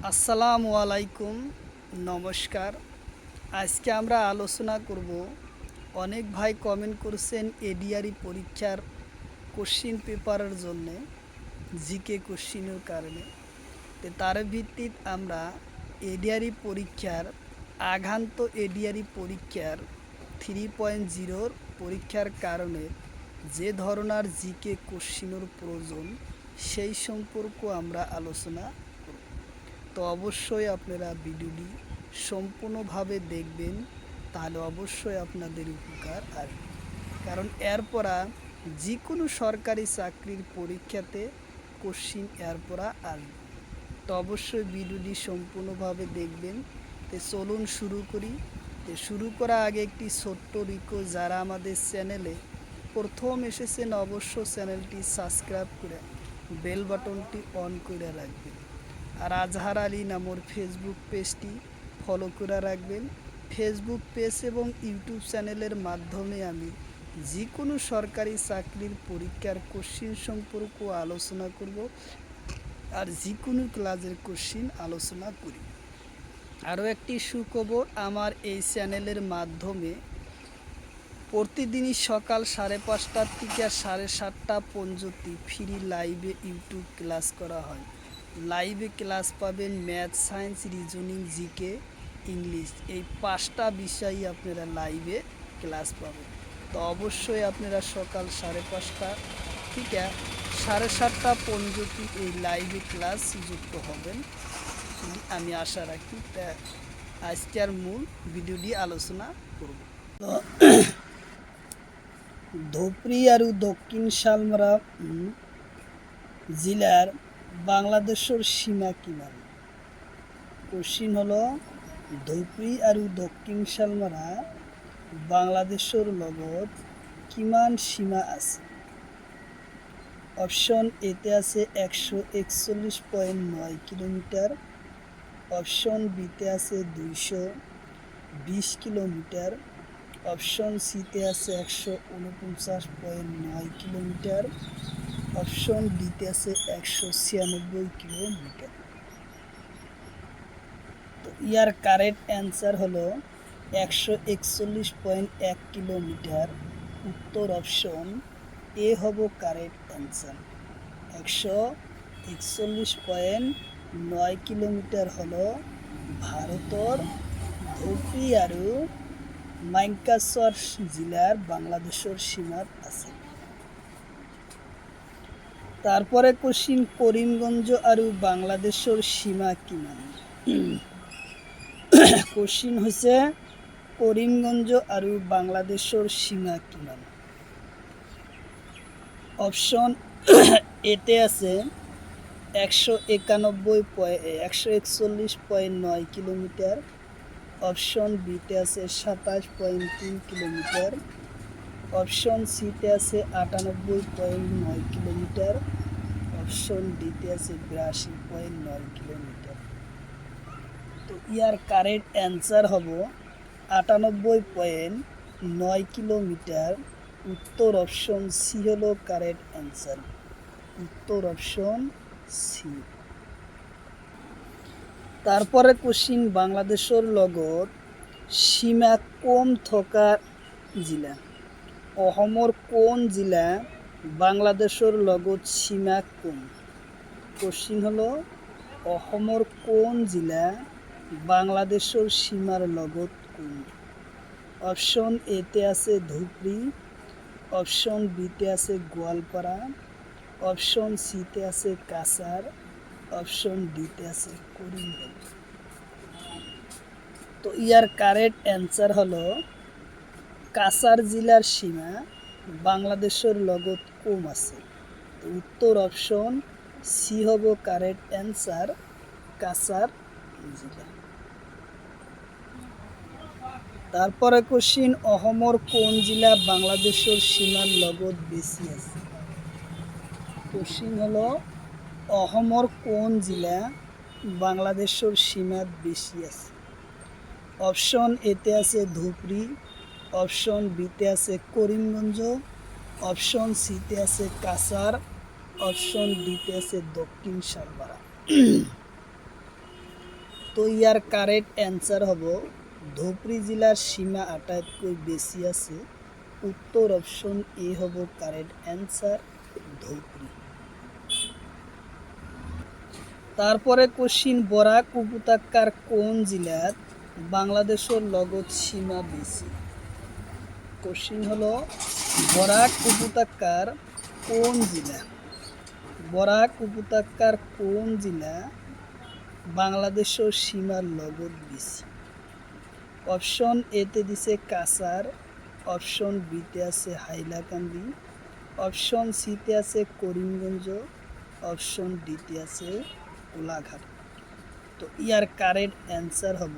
আসসালামু আলাইকুম, নমস্কার। আজকে আমরা আলোচনা করব, অনেক ভাই কমেন্ট করছেন এডিআরই পরীক্ষার কোশ্চিন পেপারের জন্যে, জিকে কোশ্চিনের কারণে। তো তার ভিত্তিতে আমরা এডিআরই পরীক্ষার আঘান্ত এডিআরই পরীক্ষার 3.0 পরীক্ষার কারণে যে ধরনের জিকে কোশ্চিনের প্রয়োজন সেই সম্পর্ক আমরা আলোচনা করব। তো অবশ্যই আপনারা ভিডিওটি সম্পূর্ণভাবে দেখবেন, তাহলে অবশ্যই আপনাদের উপকার আসবে। কারণ এরপরা যে কোনো সরকারি চাকরির পরীক্ষাতে কোশ্চিন এরপরা আসবে। তো অবশ্যই ভিডিওটি সম্পূর্ণভাবে দেখবেন। তো চলুন শুরু করি। তো শুরু করার আগে একটি ছোট্ট রিকোয়েস্ট, যারা আমাদের চ্যানেলে প্রথম এসেছেন অবশ্য চ্যানেলটি সাবস্ক্রাইব করে বেল বাটনটি অন করে রাখবেন। আর আজহার আলী নামর ফেসবুক পেজটি ফলো করে রাখবেন। ফেসবুক পেজ এবং ইউটিউব চ্যানেলের মাধ্যমে আমি যে কোনো সরকারি চাকরির পরীক্ষার কোশ্চিন সম্পর্ক আলোচনা করব, আর যে কোনো ক্লাসের কোশ্চিন আলোচনা করি। আরও একটি সুখবর, আমার এই চ্যানেলের মাধ্যমে প্রতিদিনই সকাল 5:30 থেকে 7:30 পর্যন্ত ফ্রি লাইভে ইউটিউব ক্লাস করা হয়। লাইভে ক্লাস পাবেন math, science, reasoning, GK, English, এই 5টা বিষয়ই আপনারা লাইভে ক্লাস পাবেন। তো অবশ্যই আপনারা সকাল 5:30 থেকে 7:30 পর্যন্ত এই লাইভে ক্লাস যুক্ত হবেন, আমি আশা রাখি। তা আজকের মূল ভিডিওটি আলোচনা করব। ধুবড়ী আর দক্ষিণ শালমারা জেলার বাংলাদেশের সীমা কিমান? কোশ্চিন হলো, ধুবড়ী আর দক্ষিণ শালমারা বাংলাদেশের লগত কিমান সীমা আছে? অপশন এতে আছে 141.9 কিলোমিটার, অপশন বিতে আছে 220 কিলোমিটার, অপশন সিতে আছে 149.9 কিলোমিটার, অপশন ডিতে আছে 196 কিলোমিটার। তো ইয়ার কারেক্ট অ্যান্সার হলো 141.1 কিলোমিটার। উত্তর অপশন এ হব কারেক্ট অ্যান্সার। 141.9 কিলোমিটার হলো ভারতের ধুবড়ী আর মানেকশর জেলার বাংলাদেশের সীমাত আছে। তারপরে কোশ্চিন, করিমগঞ্জ আর বাংলাদেশের সীমা কিমান? কোশ্চিন হয়েছে করিমগঞ্জ আর বাংলাদেশের সীমা কিমান? অপশন এতে আছে 141.9 কিলোমিটার, অপশন বিতে আছে 27.3 কিলোমিটার, অপশন সিতে আছে 98.9 কিলোমিটার, অপশন ডিতে আছে 82.9 কিলোমিটার। তো ইয়ার কারেক্ট অ্যান্সার হব 98.9 কিলোমিটার। উত্তর অপশন সি হলো কারেক্ট অ্যান্সার। উত্তর অপশন সি। তারপরে কোশ্চিন, বাংলাদেশের লগত সীমা কম থকা জেলা? অসমৰ কোন জেলা বাংলাদেশের লগত সীমা কম? কোশ্চিন হলো, অসমৰ কোন জেলা বাংলাদেশের সীমার লগত কম? অপশন এতে আছে ধুবড়ী, অপশন বিতে আছে গোয়ালপাড়া, অপশন সিতে আছে কাছাড়, অপশন ডিতে আছে করিমগঞ্জ। তো ইয়ার কারেক্ট অ্যান্সার হলো, কাছাড় জেলার সীমা বাংলাদেশের লগত কম আছে। তো উত্তর অপশন সি হব কারেক্ট অ্যান্সার, কাছাড় জেলা। তারপরে কোশ্চিন, অসমৰ কোন জেলা বাংলাদেশের সীমার লগত বেশি আছে? কোশ্চিন হলো, অসমৰ কোন জেলা বাংলাদেশের সীমাত বেশি আছে? অপশন এতে আছে ধুবড়ী, অপশন বিতে আছে করিমগঞ্জ, অপশন সিতে আছে কাছাড়, অপশন ডিতে আছে দক্ষিণ শালমারা। তো ইয়ার কারেক্ট অ্যান্সার হব ধুবড়ী জেলার সীমা আটাইতকৈ বেশি আছে। উত্তর অপশন এ হব কারেক্ট অ্যান্সার ধুবড়ী। তারপরে কোশ্চিন বরাক উপত্যকার কোন জেলাত বাংলাদেশের লগত সীমা বেশি? কোশ্চিন হলো বরাক উপত্যকার কোন জেলা, বরাক উপত্যকার কোন জেলা বাংলাদেশের সীমার লগত বেশি? অপশন এতে দিছে কাছাড়, অপশন বিতে আছে হাইলাকান্দি, অপশন সিতে আছে করিমগঞ্জ, অপশন ডিতে আছে কোলাঘাট। তো ইয়ার কারেক্ট অ্যান্সার হব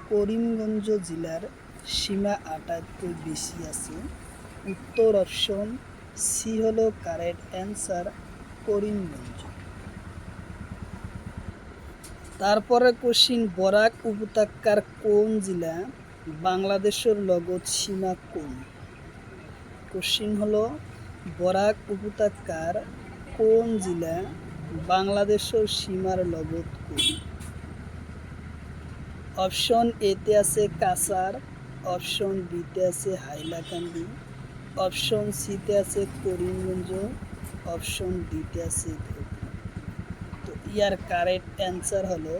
করিমগঞ্জ জেলার সীমা আটাইতকৈ বেশি আছে। উত্তর অপশন সি হলো কারেক্ট অ্যান্সার করিমগঞ্জ। তারপরে কোশ্চিন বরাক উপত্যকার কোন জেলা বাংলাদেশের লগত সীমা কোন? কোশ্চিন হলো বরাক উপত্যকার কোন জেলা বাংলাদেশের সীমার লগত কোন? অপশন এতে আছে কাছাড়, অপশন বিতে আছে হাইলাকান্দি, অপশন সিতে আছে করিমগঞ্জ, অপশন ডিতে আছে ধুবড়ী। তো ইয়ার কারেক্ট অ্যান্সার হলো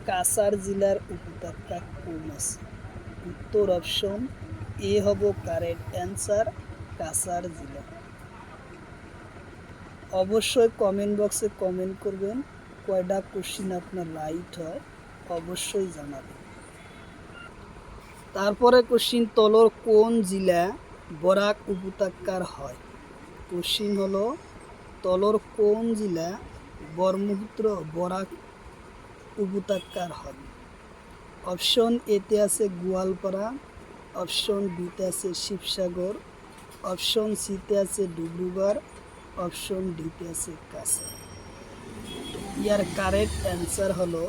কাছাড় জেলার উপত্যকা কোন আছে। উত্তর অপশন এ হব কারেক্ট অ্যান্সার কাছাড় জেলা। অবশ্যই কমেন্ট বক্সে কমেন্ট করবেন কয়টা কোশ্চিন আপনার রাইট হয়, অবশ্যই জানাবেন। তারপরে কোশ্চিন তলর কোন জেলা বরাক উপত্যকার হয়? কোশ্চিন হলো তলর কোন জেলা ব্রহ্মপুত্র বরাক উপত্যকার হয়? অপশন এতে আছে গোয়ালপাড়া, অপশন বিতে আছে শিবসাগর, অপশন সিতে আছে ডিব্রুগড়, অপশন ডিতে আছে কাছাড়। ইয়ার কারেক্ট অ্যান্সার হলো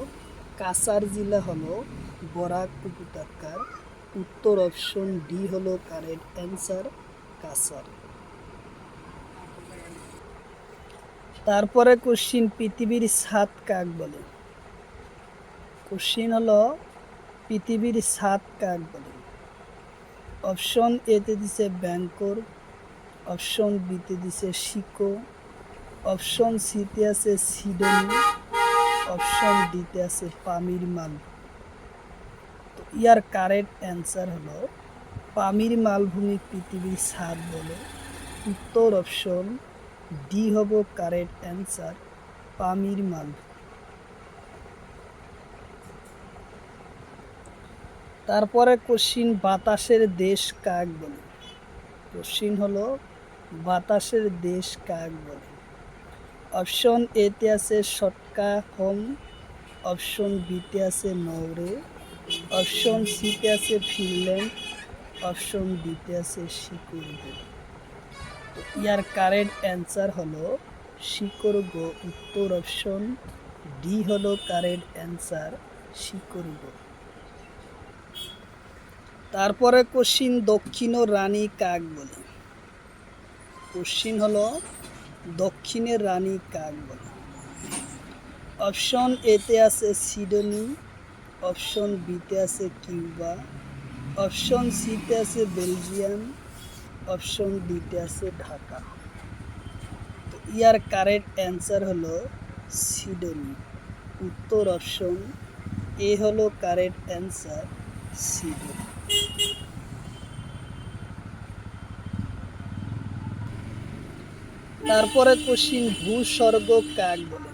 কাছাড় জেলা হলো বরাক উপত্যকার। উত্তর অপশন ডি হলো কারেক্ট অ্যান্সার কাছাড়। তারপরে কোশ্চিন পৃথিবীর ছাদ কাক বলে? কোশ্চিন হলো পৃথিবীর ছাদ কাক বলে? অপশন এতে দিছে ব্যাংকর, অপশন বিতে দিছে শিকো, অপশন সিতে আছে সিডনি, অপশন ডিতে আছে পামির মালভূমি। তো ইয়ার কারেক্ট অ্যান্সার হলো পামির মালভূমি পৃথিবীর ছাদ বলে। উত্তর অপশন ডি হব কারেক্ট অ্যান্সার পামির মালভূমি। তারপরে কোশ্চিন বাতাসের দেশ কাক বলে? কোশ্চিন হলো বাতাসের দেশ কাক বলে? অপশন এতে আছে সটকা হোম, অপশন বিতে আছে নরওয়ে, অপশন সিতে আছে ফিনল্যান্ড, অপশন ডিতে আছে শিকড়গো। তো ইয়ার কারেক্ট অ্যান্সার হলো শিকড়গো। উত্তর অপশন ডি হলো কারেক্ট অ্যান্সার শিকড়গো। তারপরে কোশ্চিন দক্ষিণ রানী কাক বলে? কোশ্চিন হলো দক্ষিণের রানী কাক বলে? অপশন এতে আছে সিডনি, অপশন বিতে আছে কিউবা, অপশন সিতে আছে বেলজিয়াম, অপশন ডিতে আছে ঢাকা। তো ইয়ার কারেক্ট অ্যান্সার হলো সিডনি। উত্তর অপশন এ হলো কারেক্ট অ্যান্সার সিডনি। তারপরে কোশ্চিন ভূস্বর্গ কাক বলে?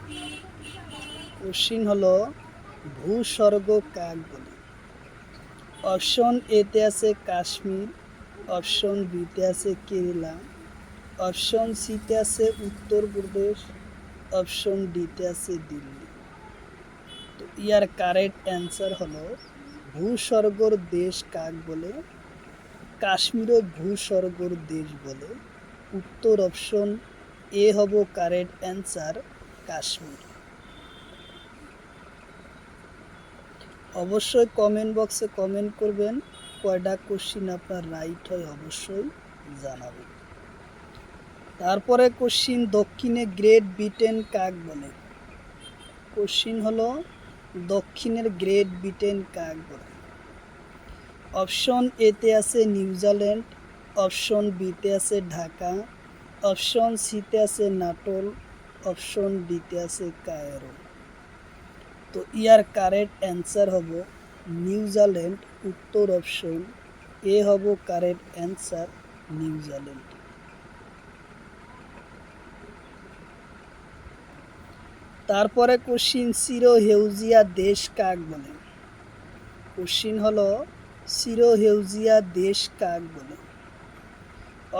কোশ্চিন হলো ভূস্বর্গ কাক বলে? অপশন এতে আছে কাশ্মীর, অপশন বিতে আছে কেরালা, অপশন সিতে আছে উত্তরপ্রদেশ, অপশন ডিতে আছে দিল্লি। তো ইয়ার কারেক্ট অ্যান্সার হলো ভূস্বর্গর দেশ কাক বলে? কাশ্মীরও ভূস্বর্গর দেশ বলে। উত্তর অপশন এ হব কারেক্ট অ্যান্সার কাশ্মীর। অবশ্যই কমেন্ট বক্সে কমেন্ট করবেন কয়টা কোশ্চিন আপনার রাইট হয়, অবশ্যই জানাবেন। তারপরে কোশ্চিন দক্ষিণে গ্রেট ব্রিটেন কাক বলে? কোশ্চিন হলো দক্ষিণের গ্রেট ব্রিটেন কাক বলে? অপশন এতে আছে নিউজিল্যান্ড, অপশন বিতে আছে ঢাকা, অপশন সিতে আছে নাটোর, অপশন ডিতে আছে কায়রো। তো ইয়ার কারেক্ট অ্যান্সার হব নিউজিল্যান্ড। উত্তর অপশন এ হব কারেক্ট অ্যান্সার, নিউজিল্যান্ড। তারপরে কোশ্চিন, চিরহেউজিয়া দেশ কাক বলে? কোশ্চিন হলো চিরহেউজিয়া দেশ কাক বলে?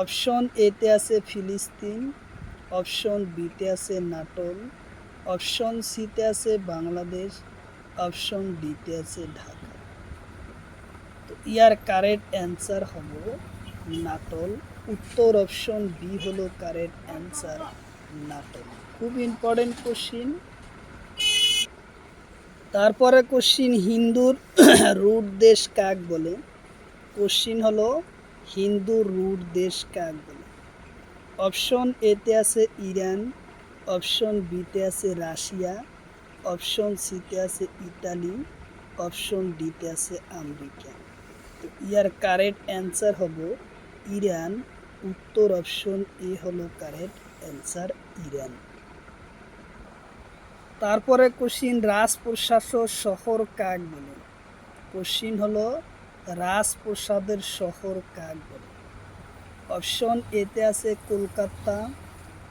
অপশন এতে আছে ফিলিস্তিন, অপশন বিতে আছে নাটোর, অপশন সিতে আছে বাংলাদেশ, অপশন ডিতে আছে ঢাকা। তো ইয়ার কারেক্ট অ্যান্সার হব নাটোর। উত্তর অপশন বি হলো কারেক্ট অ্যান্সার, নাটোর। খুব ইম্পর্টেন্ট কোশ্চিন। তারপরে কোশ্চিন, হিন্দুর রুট দেশ কাক বলে? কোশ্চিন হলো হিন্দুর রুট দেশ কাক বলে? অপশন এতে আছে ইরান, অপশন বিতে আছে রাশিয়া, অপশন সিতে আছে ইতালি, অপশন ডিতে আছে আমেরিকা। তো ইয়ার কারেক্ট অ্যান্সার হব ইরান। উত্তর অপশন এ হলো কারেক্ট অ্যান্সার, ইরান। তারপরে কোশ্চিন, রাজপ্রসাদ শহর কাক বলে? কোশ্চিন হলো রাজপ্রসাদের শহর কাক বলে? অপশন এতে আছে কলকাতা,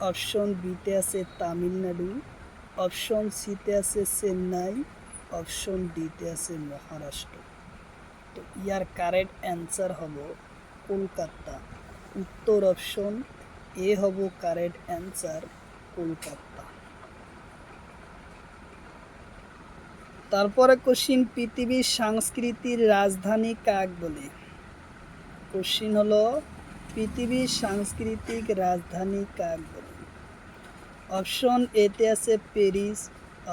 অপশন বিতে আছে তামিলনাড়ু, অপশন সিতে আছে চেন্নাই, অপশন ডিতে আছে মহারাষ্ট্র। তো ইয়ার কারেক্ট অ্যান্সার হব কলকাতা। উত্তর অপশন এ হব কারেক্ট অ্যান্সার, কলকাতা। তারপরে কোশ্চিন, পৃথিবীর সাংস্কৃতির রাজধানী কাক বলে? কোশ্চিন হলো পৃথিবীর সাংস্কৃতিক রাজধানী কাক বলে? অপশন এতে আছে প্যারিস,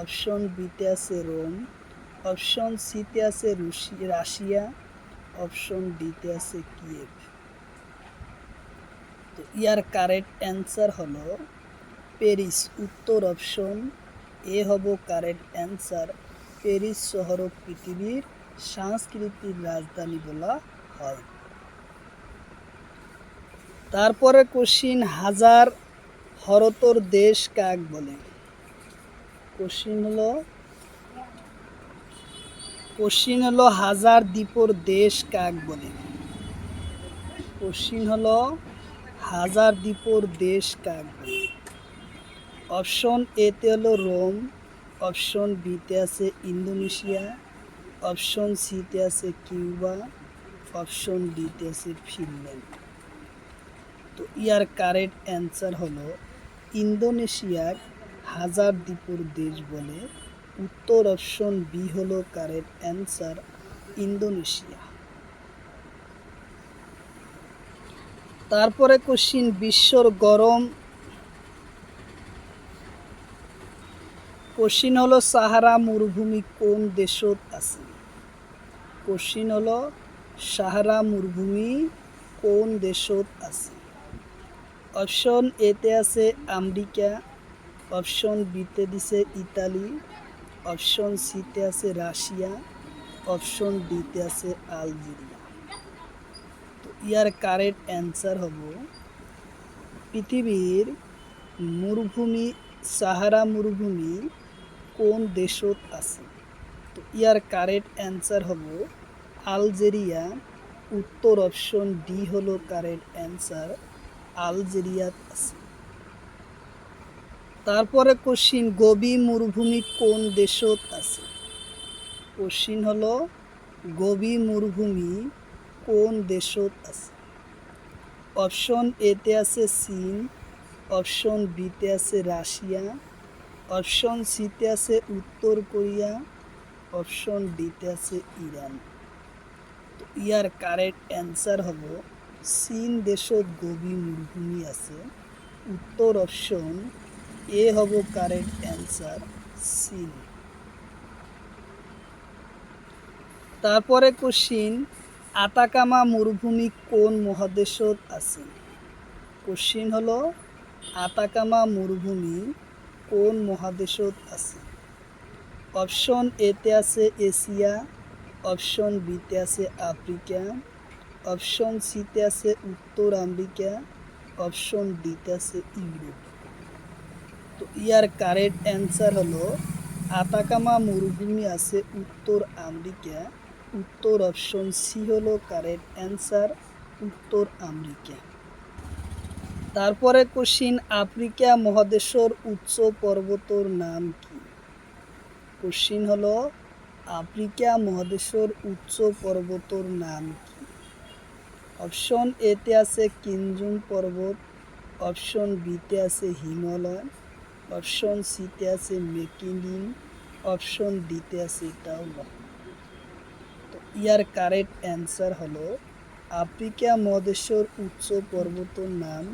অপশন বিতে আছে রোম, অপশন সিতে আছে রাশিয়া, অপশন ডিতে আছে কিয়েভ। তো ইয়ার কারেক্ট অ্যান্সার হলো প্যারিস। উত্তর অপশন এ হব কারেক্ট অ্যান্সার, প্যারিস শহর পৃথিবীর সাংস্কৃতিক রাজধানী বলা হয়। তারপরে কোশ্চিন, হাজার হরতর দেশ কাক বলে? কোশ্চিন হলো হাজার দ্বীপর দেশ কাক বলে? কোশ্চিন হলো হাজার দ্বীপর দেশ কাক বলে? অপশন এতে হলো রোম, অপশন বিতে আছে ইন্দোনেশিয়া, অপশন সিতে আছে কিউবা, অপশন ডিতে আছে ফিনল্যান্ড। তো ইয়ার কারেক্ট অ্যান্সার হলো ইন্দোনেশিয়ার হাজার দ্বীপের দেশ বলে? উত্তর অপশন বি হলো কারেক্ট অ্যান্সার, ইন্দোনেশিয়া। তারপরে কোশ্চিন, বিশ্বর গরম, কোশ্চিন হলো সাহারা মরুভূমি কোন দেশত আছে? কোশ্চিন হলো সাহারা মরুভূমি কোন দেশত আছে? অপশন এতে আছে আমেরিকা, অপশন বিতে দিছে ইতালি, অপশন সিতে আছে রাশিয়া, অপশন ডিতে আছে আলজেরিয়া। তো ইয়ার কারেক্ট অ্যান্সার হব পৃথিবীর মরুভূমি, সাহারা মরুভূমি কোন দেশত আছে? তো ইয়ার কারেক্ট অ্যান্সার হব আলজেরিয়া। উত্তর অপশন ডি হলো কারেক্ট অ্যান্সার, আলজেরিয়াত আছে। তারপরে কোশ্চিন, গোবি মরুভূমি কোন দেশত আছে? কোশ্চিন হলো গোবি মরুভূমি কোন দেশত আছে? অপশন এতে আছে চীন, অপশন বিতে আছে রাশিয়া, অপশন সিতে আছে উত্তর কোরিয়া, অপশন ডিতে আছে ইরান। তো ইয়ার কারেক্ট অ্যান্সার হব চীন দেশত গোবি মরুভূমি আছে। উত্তর অপশন এ হব কারেক্ট অ্যান্সার, চীন। তারপরে কোশ্চিন, আতাকামা মরুভূমি কোন মহাদেশত আছে? কোশ্চিন হলো আতাকামা মরুভূমি কোন মহাদেশত আছে? অপশন এতে আছে এশিয়া, অপশন বিতে আছে আফ্রিকা, অপশন সিতে আছে উত্তর আমেরিকা, অপশন ডিতে আছে ইউরোপ। তো ইয়ার কারেক্ট অ্যান্সার হলো আতাকামা মরুভূমি আছে উত্তর আমেরিকা। উত্তর অপশন সি হলো কারেক্ট অ্যান্সার, উত্তর আমেরিকা। তারপরে কোশ্চিন, আফ্রিকা মহাদেশের উচ্চ পর্বতর নাম কি? কোশ্চিন হলো আফ্রিকা মহাদেশের উচ্চ পর্বতর নাম কি? অপশন এতে আছে কিনজুম পর্বত, অপশন বিতে আছে হিমালয়, অপশন সিতে আছে মেকিনিন, অপশন ডিতে আছে টাওলা। তো ইয়ার কারেক্ট অ্যান্সার হলো আফ্রিকা মহাদেশের উচ্চ পর্বতের নাম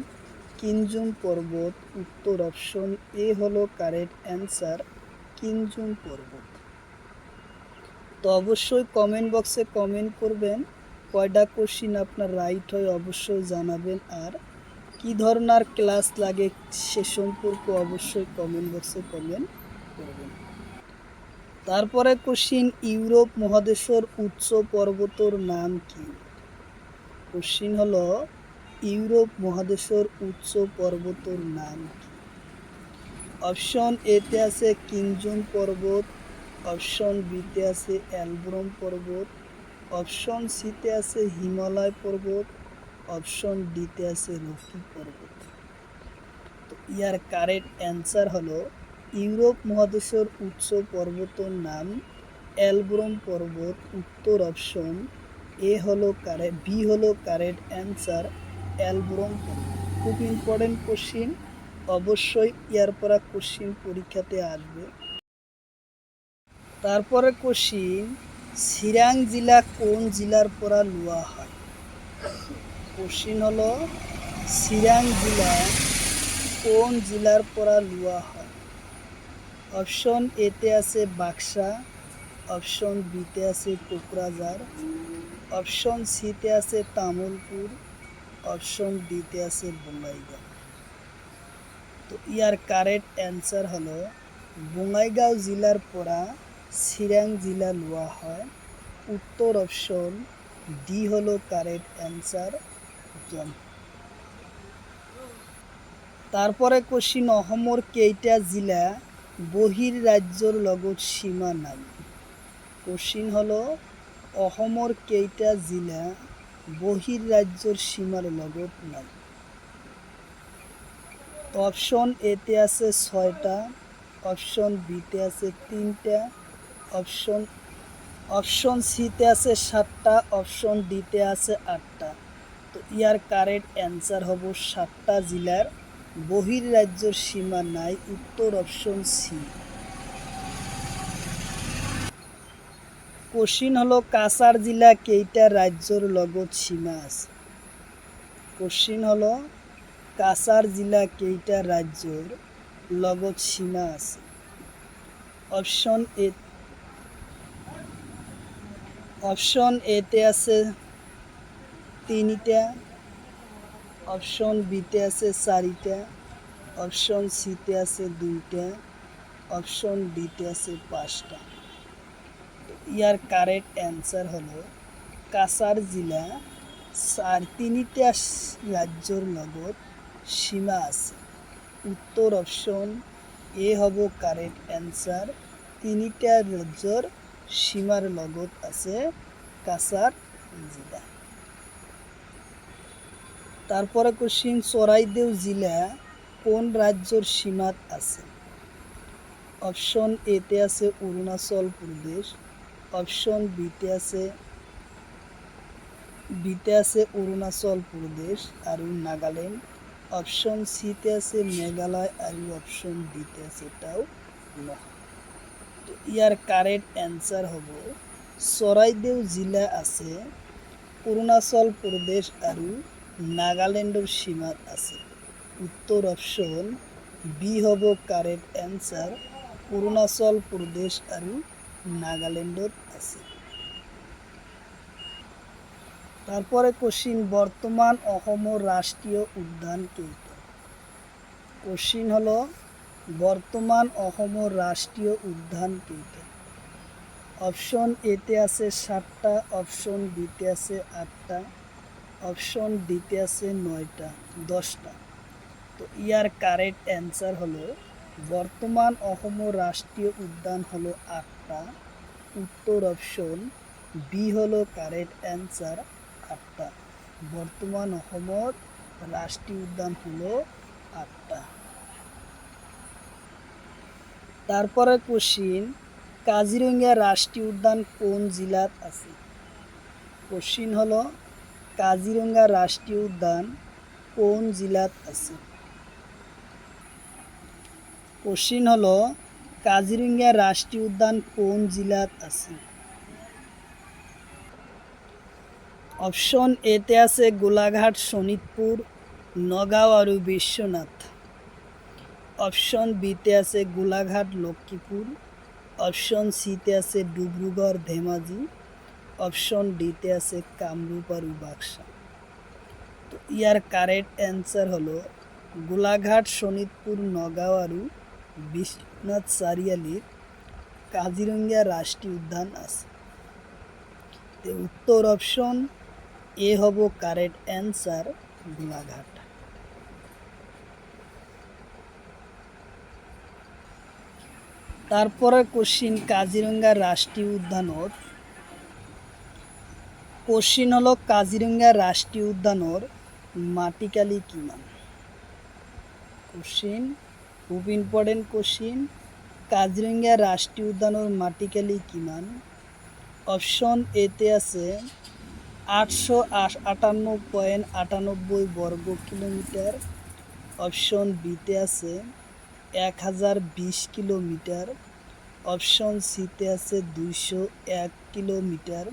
কিনজুম পর্বত। উত্তর অপশন এ হলো কারেক্ট অ্যান্সার, কিনজুম পর্বত। তো অবশ্যই কমেন্ট বক্সে কমেন্ট করবেন কয়টা কোশ্চিন আপনার রাইট হয় অবশ্যই জানাবেন, আর কি ধরনের ক্লাস লাগে সে সম্পর্কে অবশ্যই কমেন্ট বক্সে কমেন্ট করবেন। তারপরে কোশ্চিন, ইউরোপ মহাদেশের উচ্চ পর্বতর নাম কি? কোশ্চিন হলো ইউরোপ মহাদেশের উচ্চ পর্বতর নাম কি? অপশন এতে আছে কিনজুম পর্বত, অপশন বিতে আছে এলব্রুম পর্বত, অপশন সিতে আছে হিমালয় পর্বত, অপশন ডিতে আছে রকি পর্বত। তো ইয়ার কারেক্ট অ্যান্সার হলো ইউরোপ মহাদেশের উচ্চ পর্বতের নাম এলব্রুম পর্বত। উত্তর অপশন এ হলো কারেক্ট, বি হলো কারেক্ট অ্যান্সার, এলব্রুম পর্বত। খুব ইম্পর্টেন্ট কোশ্চিন, অবশ্যই ইয়ার পরা কোশ্চিন পরীক্ষাতে আসবে। তারপরে কোশ্চিন, সিরাং জেলা কোন জেলার পরা লওয়া হয়? কোশ্চিন হলো সিরাং জেলা কোন জেলার পরা লওয়া হয়? অপশন এতে আছে বাক্সা, অপশন বিতে আছে কোকরাঝার, অপশন সিতে আছে তামুলপুর, অপশন ডিতে আছে বঙ্গাইগাঁও। তো ইয়ার কারেক্ট অ্যান্সার হলো বঙ্গাইগাঁও জেলার পরা সিরাং জেলা লওয়া হয়। উত্তর অপশন ডি হলো কারেক্ট অ্যান্সার। তারপরে কোশ্চিন, অসমৰ কেইটা জেলা বহির রাজ্যর লগত সীমা নাই? কোশ্চিন হলো অসমৰ কেইটা জেলা বহির রাজ্যর সীমার লগত নাই? অপশন এতে আছে 6টা, অপশন বিতে আছে 3টা, অপশন সিতে আছে 7টা, অপশন ডিতে আছে 8টা। তো ইয়ার কারেক্ট অ্যান্সার হবো 7টা জেলার বহির রাজ্যর সীমা নাই। উত্তর অপশন সি। কোশ্চিন হলো কাছাড় জেলা কেইটা রাজ্যর লগত সীমা আছে? কোশ্চিন হলো কাছাড় জেলা কেইটা রাজ্যর লগত সীমা আছে? অপশন এতে আছে 3টা, অপশন বিতে আছে 4টা, অপশন সিতে আছে 2টা, অপশন ডিতে আছে 5টা। ইয়ার কারেক্ট অ্যান্সার হলো কাছাড় জেলা 3টা রাজ্যর লগত সীমা আছে। উত্তর অপশন এ হব কারেক্ট অ্যান্সার, 3টা রাজ্যর সীমার লগত আছে কাছাড় জেলা। তারপরে কোশ্চিন, চৰাইদেউ জেলা কোন রাজ্যর সীমাত আছে? অপশন এতে আছে অরুণাচল প্রদেশ, অপশন বিতে আছে অরুণাচল প্রদেশ আর নাগাল্যান্ড, অপশন সিতে আছে মেঘালয় আর অপশন ডিতে আছে এটাও নয়। তো ইয়ার কারেক্ট অ্যান্সার হব চৰাইদেউ জেলা আছে অরুণাচল প্রদেশ আর নাগাল্যান্ডের সীমাত আছে। উত্তর অপশন বি হব কারেক্ট অ্যান্সার, অরুণাচল প্রদেশ আর নাগাল্যান্ডত আছে। তারপরে কোশ্চিন, বর্তমান অসমৰ রাষ্ট্রীয় উদ্যান কেইটা? কোশ্চিন হলো বর্তমান অসমৰ রাষ্ট্রীয় উদ্যান কেইটা? অপশন এতে আছে 7টা, অপশন বিতে আছে 8টা, অপশন ডিতে আছে 9টা, 10টা। তো ইয়ার কারেক্ট অ্যান্সার হলো বর্তমান অসমৰ রাষ্ট্রীয় উদ্যান হলো 8টা। উত্তর অপশন বি হলো কারেক্ট অ্যান্সার 8টা। বর্তমান অসমৰ রাষ্ট্রীয় উদ্যান হলো 8টা। তারপরে কোশ্চিন, কাজিরঙা রাষ্ট্রীয় উদ্যান কোন জেলাত আছে? কোশ্চিন হলো কাজিরঙা রাষ্ট্রীয় উদ্যান কোন জেলাত আছে? কোশ্চিন হলো কাজিরঙা রাষ্ট্রীয় উদ্যান কোন জেলাত আছে? অপশন এতে আছে গোলাঘাট, শোণিতপুর, নগাঁও আর বিশ্বনাথ। অপশন বিতে আছে গোলাঘাট, লক্ষ্মীপুর। অপশন সিতে আছে ডিব্ৰুগড়, ধেমাজি। অপশন ডিতে আছে কামৰূপ আর বাক্সা। তো ইয়ার কারেক্ট অ্যান্সার হলো গোলাঘাট, শোণিতপুর, নগাঁও আর বিশ্বনাথ চাৰিআলিত কাজিৰঙা রাষ্ট্রীয় উদ্যান আছে। উত্তর অপশন এ হব কারেক্ট অ্যান্সার, গোলাঘাট। তারপরে কোশ্চিন, কাজিরঙা রাষ্ট্রীয় উদ্যানত কোশ্চিন হলো কাজিরঙা রাষ্ট্রীয় উদ্যানৰ মাটিকালি কিমান? কোশ্চিন খুব ইম্পর্টেন্ট কোশ্চিন, কাজিরঙা রাষ্ট্রীয় উদ্যানৰ মাটিকালি কিমান? অপশন এতে আছে 858.98 বর্গ কিলোমিটার। অপশন বিতে আছে 1020 কিলোমিটার। অপশন সিতে আছে 201 কিলোমিটার।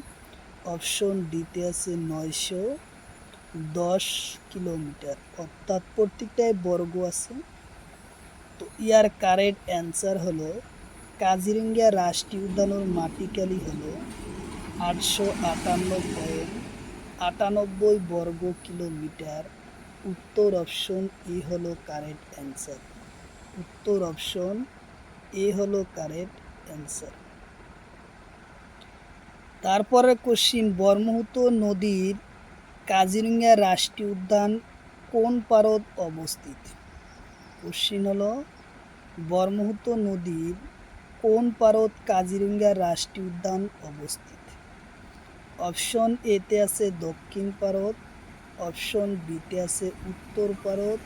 অপশন ডিতে আছে 910 কিলোমিটার। অর্থাৎ প্রত্যেকটাই বর্গ আছে। তো ইয়ার কারেক্ট অ্যান্সার হলো কাজিরঙা রাষ্ট্রীয় উদ্যানের মাটিকালি হলো 858.98 বর্গ কিলোমিটার। উত্তর অপশন এ হলো কারেক্ট অ্যান্সার। উত্তর অপশন এ হলো কারেক্ট অ্যান্সার। তারপরে কোশ্চিন, ব্রহ্মপুত্র নদীর কাজিরঙা রাষ্ট্রীয় উদ্যান কোন পারত অবস্থিত? কোশ্চিন হলো ব্রহ্মপুত্র নদীর কোন পারত কাজিরঙা রাষ্ট্রীয় উদ্যান অবস্থিত? অপশন এতে আছে দক্ষিণ পারত। অপশন বিতে আছে উত্তর পারত।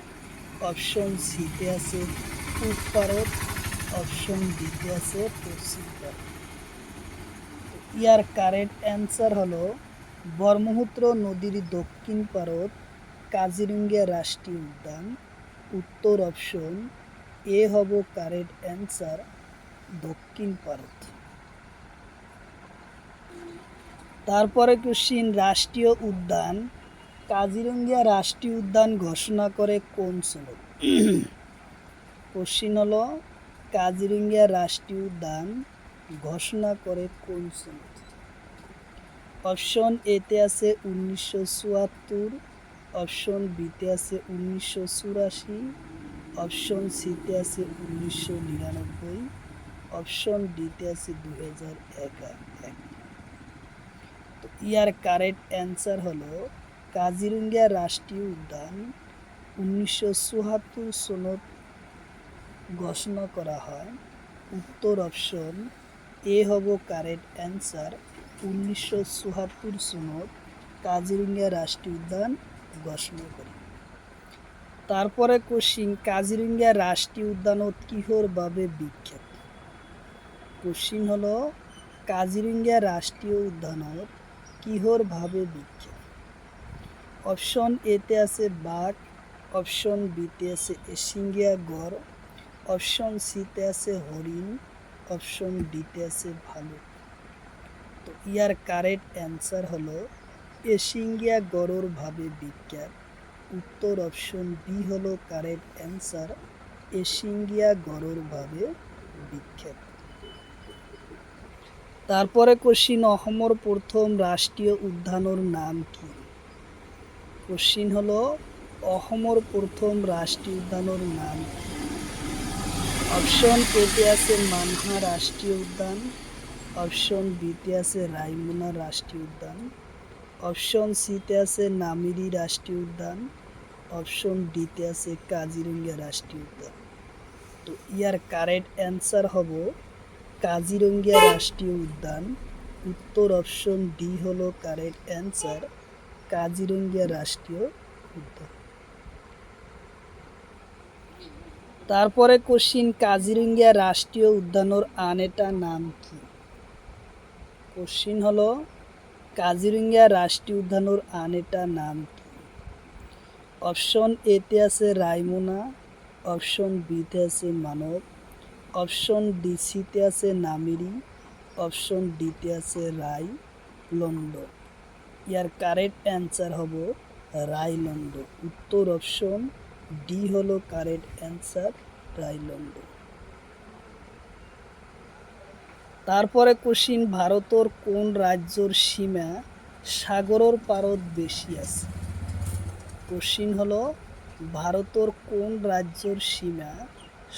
অপশন সিতে আছে পূব পারত। অপশন ডিতে আছে পশ্চিম পারত। ইয়ার কারেক্ট অ্যান্সার হলো ব্রহ্মপুত্র নদীর দক্ষিণ পারত কাজিরঙা রাষ্ট্রীয় উদ্যান। উত্তর অপশন এ হব কারেক্ট অ্যান্সার, দক্ষিণ পারত। তারপরে কোশ্চিন, রাষ্ট্রীয় উদ্যান কাজিরঙা রাষ্ট্রীয় উদ্যান ঘোষণা করে কোন সনদ? কোশ্চিন হলো কাজিরঙা রাষ্ট্রীয় উদ্যান ঘোষণা করে কোন সনদ? অপশন এতে আছে 1974। অপশন বিতে আছে 1984। অপশন সিতে আছে 1999। অপশন ডিতে আছে 2001। তো ইয়ার কারেক্ট অ্যান্সার হলো কাজিরঙা রাষ্ট্রীয় উদ্যান 1974 সনদ ঘোষণা করা হয়। উত্তর অপশন এ হব কারেক্ট অ্যান্সার, 1974 সনদ কাজিরঙা রাষ্ট্রীয় উদ্যান ঘোষণা করে। তারপরে কোশ্চিন, কাজিরঙা রাষ্ট্রীয় উদ্যানত কিহর ভাবে বিখ্যাত? কোশ্চিন হলো কাজিরঙা রাষ্ট্রীয় উদ্যানত কিহর ভাবে বিখ্যাত? অপশন এতে আছে বাঘ। অপশন বিতে আছে এশিঙিয়া গড়। অপশন সিতে আছে হরিণ। অপশন ডিতে আছে ভালুক। তো ইয়ার কারেক্ট অ্যান্সার হলো এশিঙিয়া গড়ের ভাবে বিখ্যাত। উত্তর অপশন বি হলো কারেক্ট অ্যান্সার, এশিঙিয়া গড়ের ভাবে বিখ্যাত। তারপরে কোশ্চিন, অসমৰ প্রথম রাষ্ট্রীয় উদ্যানের নাম কি? কোশ্চিন হলো অসমৰ প্রথম রাষ্ট্রীয় উদ্যানের নাম কি? অপশন এতে আছে মানহা রাষ্ট্রীয় উদ্যান। অপশন বিতে আছে রায়মনা রাষ্ট্রীয় উদ্যান, অপশন সিতে আছে নামেরি রাষ্ট্রীয় উদ্যান, অপশন ডিতে আছে কাজিরঙ্গা রাষ্ট্রীয় উদ্যান। তো ইয়ার কারেক্ট অ্যান্সার হব কাজিরঙ্গা রাষ্ট্রীয় উদ্যান। উত্তর অপশন ডি হলো কারেক্ট অ্যান্সার, কাজিরঙ্গা রাষ্ট্রীয় উদ্যান। তারপরে কোশ্চিন, কাজিরঙ্গা রাষ্ট্রীয় উদ্যানের আনেটা নাম কি? কোশ্চিন হলো কাজিরঙ্গা রাষ্ট্রীয় উদ্যানের আনেটা নাম কি? অপশন এতে আছে রায়মনা, অপশন বিতে আছে মানব, অপশন ডি সিতে আছে নামেরি, অপশন ডিতে আছে রায়লন্ড। ইয়ার কারেক্ট অ্যান্সার হব রায়লন্ড। উত্তর অপশন ডি হলো কারেক্ট অ্যান্সার, রায়লন্ড। তারপরে কোশ্চিন, ভারতের কোন রাজ্যর সীমা সাগরের পারত বেশি আছে? কোশ্চিন হলো ভারতের কোন রাজ্যর সীমা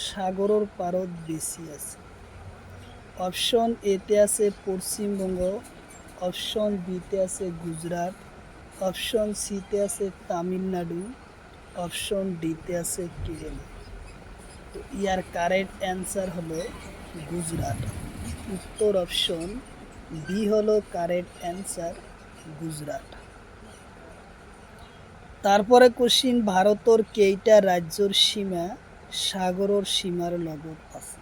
সাগরের পারত বেশি আছে? অপশন এতে আছে পশ্চিমবঙ্গ, অপশন বিতে আছে গুজরাট, অপশন সিতে আছে তামিলনাড়ু, অপশন ডিতে আছে কেরালা। তো ইয়ার কারেক্ট অ্যান্সার হলো গুজরাট। উত্তর অপশন বি হলো কারেক্ট অ্যান্সার, গুজরাট। তারপরে কোশ্চিন, ভারতের কেইটা রাজ্যর সীমা সাগরের সীমার লগত আছে?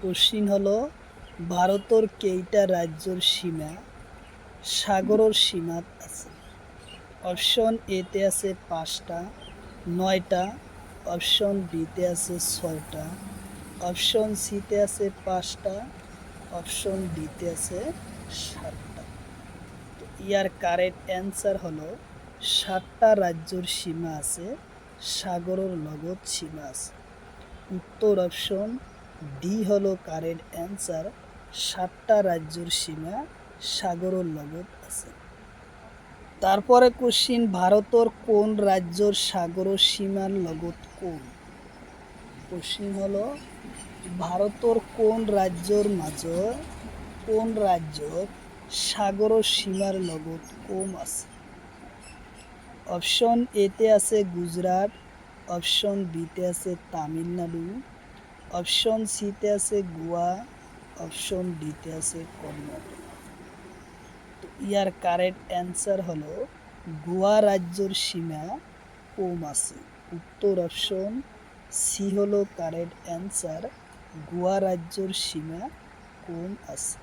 কোশ্চিন হলো ভারতের কেইটা রাজ্যর সীমা সাগরের সীমাত আছে? অপশন এতে আছে 5টা, 9টা, অপশন বিতে আছে 6টা, অপশন সিতে আছে 5টা, অপশন ডিতে আছে 7টা। তো ইয়ার কারেক্ট অ্যান্সার হলো 7টা রাজ্যর সীমা আছে, সাগরের লগত সীমা আছে। উত্তর অপশন ডি হলো কারেক্ট অ্যান্সার, 7টা রাজ্যর সীমা সাগরের লগত আছে। তারপরে কোশ্চিন, ভারতের কোন রাজ্যর সাগরের সীমার লগত কোন? কোশ্চিন হলো ভারতের কোন রাজ্যর মাঝে কোন রাজ্যর সাগরের সীমার লগত কম আছে? অপশন এতে আছে গুজরাট, অপশন বিতে আছে তামিলনাড়ু, অপশন সিতে আছে গোয়া, অপশন ডিতে আছে কর্ণাটক। তো ইয়ার কারেক্ট অ্যান্সার হলো গোয়া রাজ্যর সীমা কম আছে। উত্তর অপশন সি হলো কারেক্ট অ্যান্সার, গোয়া রাজ্যর সীমা কম আছে।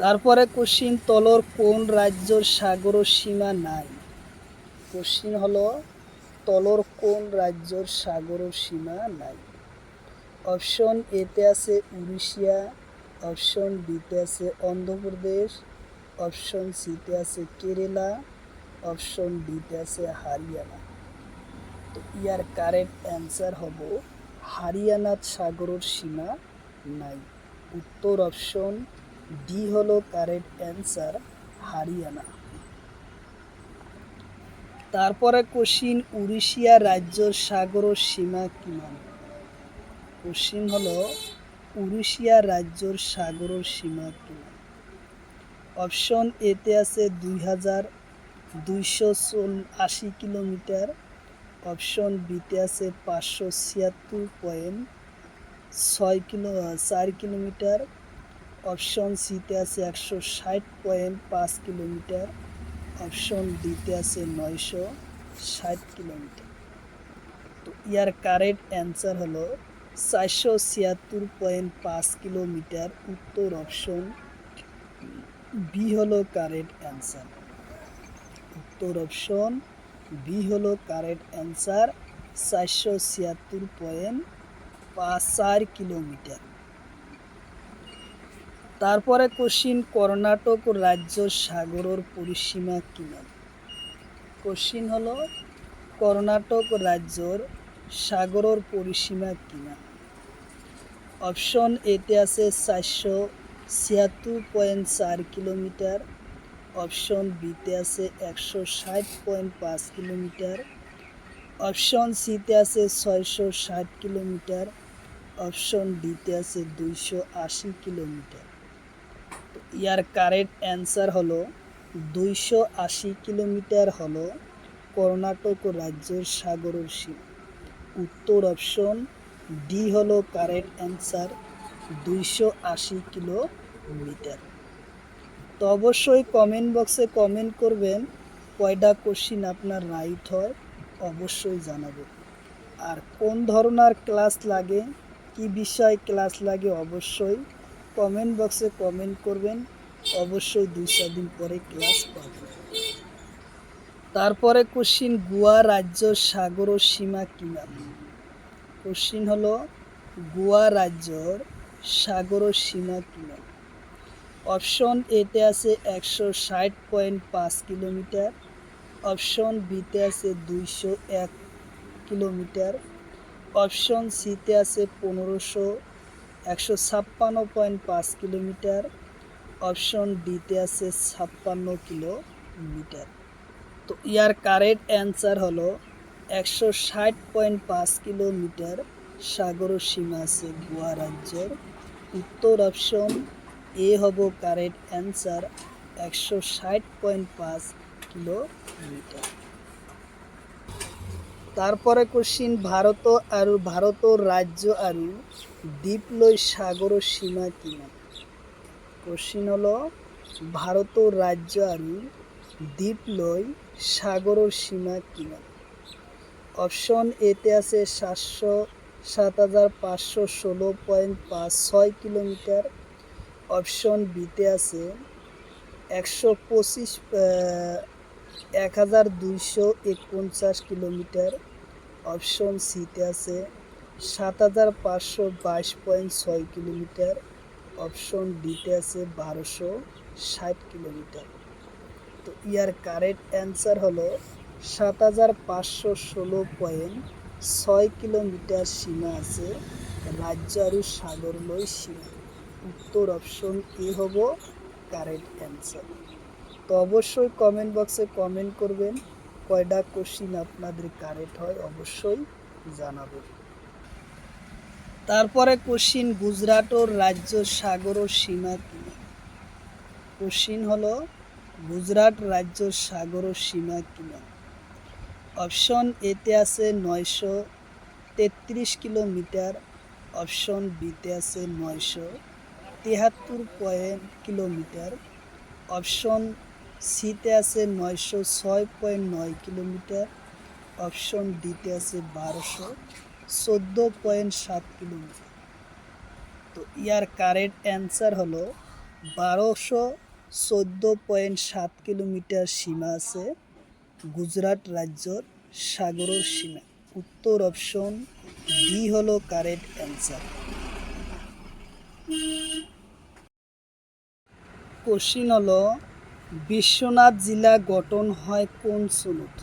তারপরে কোশ্চিন, তলর কোন রাজ্যর সাগরের সীমা নাই? কোশ্চিন হলো তলর কোন রাজ্যর সাগরের সীমা নাই? অপশন এতে আছে উড়িষ্যা, অপশন বিতে আছে অন্ধ্রপ্রদেশ, অপশন সিতে আছে কেরালা, অপশন ডিতে আছে হরিয়ানা। তো ইয়ার কারেক্ট অ্যান্সার হব হরিয়ানার সাগরের সীমা নাই। উত্তর অপশন ডি হলো কারেক্ট অ্যান্সার, হরিয়ানা। তারপরে কোশ্চিন, উড়িষ্যা রাজ্যর সাগরের সীমা কিমান? কোশ্চিন হলো উড়িষ্যা রাজ্যর সাগরের সীমা কিমান? অপশন এতে আছে 2280 কিলোমিটার, অপশন বিতে আছে 576.4 কিলোমিটার, অপশন সিতে আছে 160.5 কিলোমিটার, অপশন ডিতে আছে 960 কিলোমিটার। তো ইয়ার কারেক্ট অ্যান্সার হলো 476.5 কিলোমিটার। উত্তর অপশন বি হলো কারেক্ট অ্যান্সার। উত্তর অপশন বি হলো কারেক্ট অ্যান্সার, 476.4 কিলোমিটার। তারপরে কোশ্চিন, কর্ণাটক রাজ্যর সাগরের পরিসীমা কিমান? কোশ্চিন হলো কর্ণাটক রাজ্যর সাগরের পরিসীমা কিমান? অপশন এতে আছে 476.4 কিলোমিটার, অপশন বিতে আছে 160.5 কিলোমিটার, অপশন সিতে আছে 660 কিলোমিটার, অপশন ডিতে আছে 280 কিলোমিটার। তো ইয়ার কারেক্ট অ্যান্সার হলো 280 কিলোমিটার হলো কর্ণাটক রাজ্যের সাগরের সীমা। উত্তর অপশন ডি হলো কারেক্ট অ্যান্সার, 280 কিলোমিটার। তো অবশ্যই কমেন্ট বক্সে কমেন্ট করবেন কয়টা কোশ্চিন আপনার রাইট হয়, অবশ্যই জানাবেন। আর কোন ধরনের ক্লাস লাগে, কি বিষয় ক্লাস লাগে, অবশ্যই কমেন্ট বক্সে কমেন্ট করবেন। অবশ্যই 2-4 দিন পরে ক্লাস পাবেন। তারপরে কোশ্চিন, গোয়া রাজ্য সাগর ও সীমা কি নাম? কোশ্চিন হলো গোয়া রাজ্যর সাগর ও সীমা কি নাম? অপশন এতে আছে 160.5 কিলোমিটার, অপশন বিতে আছে 201 কিলোমিটার, অপশন সিতে আছে 156.5 কিলোমিটার, অপশন ডিতে আছে 56 কিলোমিটার। তো ইয়ার কারেক্ট অ্যান্সার হলো 160.5 কিলোমিটার সাগর সীমা আছে গোয়া রাজ্যের। উত্তর অপশন এ হব কারেক্ট অ্যান্সার, 160.5 কিলোমিটার। তারপরে কোশ্চিন, ভারতৰ রাজ্য আর দ্বীপলৈ সাগর সীমা কি নাম? কোশ্চিন হলো ভারতৰ রাজ্য আর দ্বীপলৈ সাগরের সীমা কি নাম? অপশন এতে আছে 7,516.56 কিলোমিটার, অপশন বিতে আছে 1,249 কিলোমিটার, অপশন সিতে আছে 7,522.6 কিলোমিটার, অপশন ডিতে আছে 1,260 কিলোমিটার। তো ইয়ার কারেক্ট অ্যান্সার হলো 7,516.6 কিলোমিটার সীমা আছে রাজ্য আর সাগরলৈ সীমা। উত্তর অপশন এ হব কারেক্ট অ্যান্সার। তো অবশ্যই কমেন্ট বক্সে কমেন্ট করবেন কয়টা কোশ্চিন আপনাদের কারেক্ট হয়, অবশ্যই জানাবেন। তারপরে কোশ্চিন, গুজরাটর রাজ্য সাগর সীমা কি? কোশ্চিন হলো গুজরাট রাজ্য সাগর সীমা কি নাম? অপশন এতে আছে 933 কিলোমিটার, অপশন বিতে আছে 973 কিলোমিটার, অপশন সিতে আছে 906.9 কিলোমিটার, অপশন ডিতে আছে 1214.7 কিলোমিটার। তো ইয়ার কারেক্ট অ্যান্সার হলো 1214.7 কিলোমিটার সীমা আছে গুজরাট রাজ্যর সাগরের সীমা। উত্তর অপশন ডি হলো কারেক্ট অ্যান্সার। কোশ্চিন হলো বিশ্বনাথ জেলা গঠন হয় কোন সনত?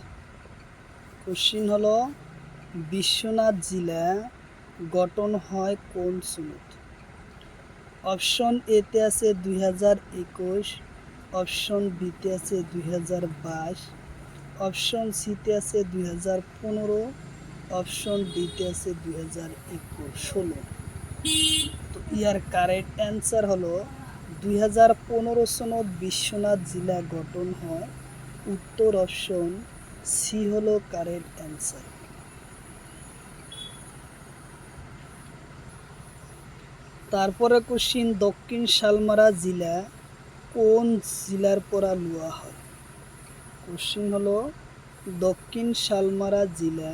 কোশ্চিন হলো বিশ্বনাথ জেলা গঠন হয় কোন সনত? অপশন এতে আছে 2021, অপশন বিতে আছে 2022, অপশন সিতে আছে 2015, অপশন ডিতে আছে 2016। তো ইয়ার কারেক্ট অ্যান্সার হলো 2015 সনত বিশ্বনাথ জেলা গঠন হয়। উত্তর অপশন সি হলো কারেক্ট অ্যান্সার। তারপরে কোশ্চিন, দক্ষিণ শালমারা জেলা কোন জেলার পরা লওয়া হয়? কোশ্চিন হলো দক্ষিণ শালমারা জেলা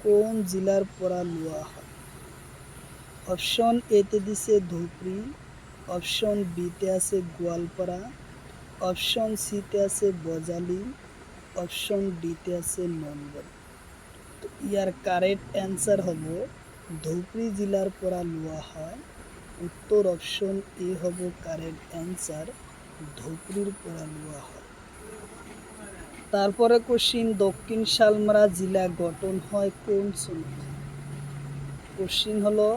কোন জেলার পরা লওয়া হয়? অপশন এতে দিছে ধুবড়ী, অপশন বিতে আছে গোয়ালপাড়া, অপশন সিতে আছে বজালি, অপশন ডিতে আছে নলবাড়ি। তো ইয়ার কারেক্ট অ্যান্সার হবো ধুবড়ী জেলার পরা লওয়া হয়। উত্তর অপশন এ হব কারেক্ট অ্যান্সার, ধুবড়ীর পরা লওয়া হয়। তারপরে কোশ্চিন, দক্ষিণ শালমারা জেলা গঠন হয় কোন সনত? কোশ্চিন হলো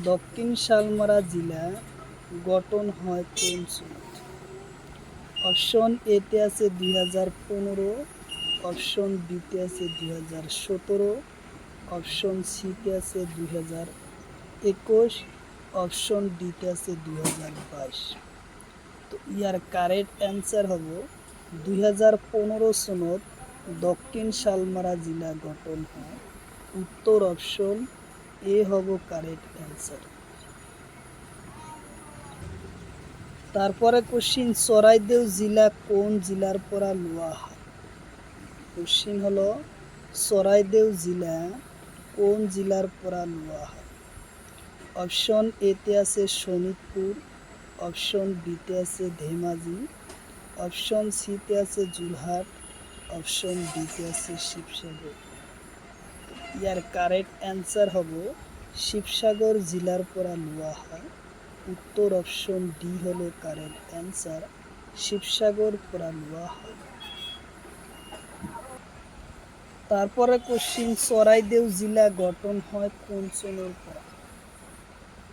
দক্ষিণ শালমারা জেলা গঠন হয় কোন সনত? অপশন এতে আছে 2015, অপশন বিতে আছে 2017, অপশন সিতে আছে 2021, অপশন ডিতে আছে 2022। তো ইয়ার কারেক্ট অ্যান্সার হব 2015 সনত দক্ষিণ শালমারা জেলা গঠন হয়। উত্তর অপশন এ হব কারেক্ট অ্যান্সার। তারপরে কোশ্চিন, চরাইদেও জেলা কোন জেলার পরা লোয়া হয়? কোশ্চিন হলো চরাইদেও জেলা কোন জেলার পরা লোয়া হয়? অপশন এতে আছে শোনিতপুর, অপশন বিতে আছে ধেমাজি, অপশন সিতে আছে যোরহাট, অপশন ডিতে আছে শিবসাগর। ইয়ার কারেক্ট অ্যান্সার হব শিবসাগর জেলার পরা লোয়া হয়। উত্তর অপশন ডি হলো কারেক্ট অ্যান্সার, শিবসাগর পরা লোয়া হয়। তারপরে কোশ্চিন, চরাইদেও জেলা গঠন হয় কোন সনের পরা?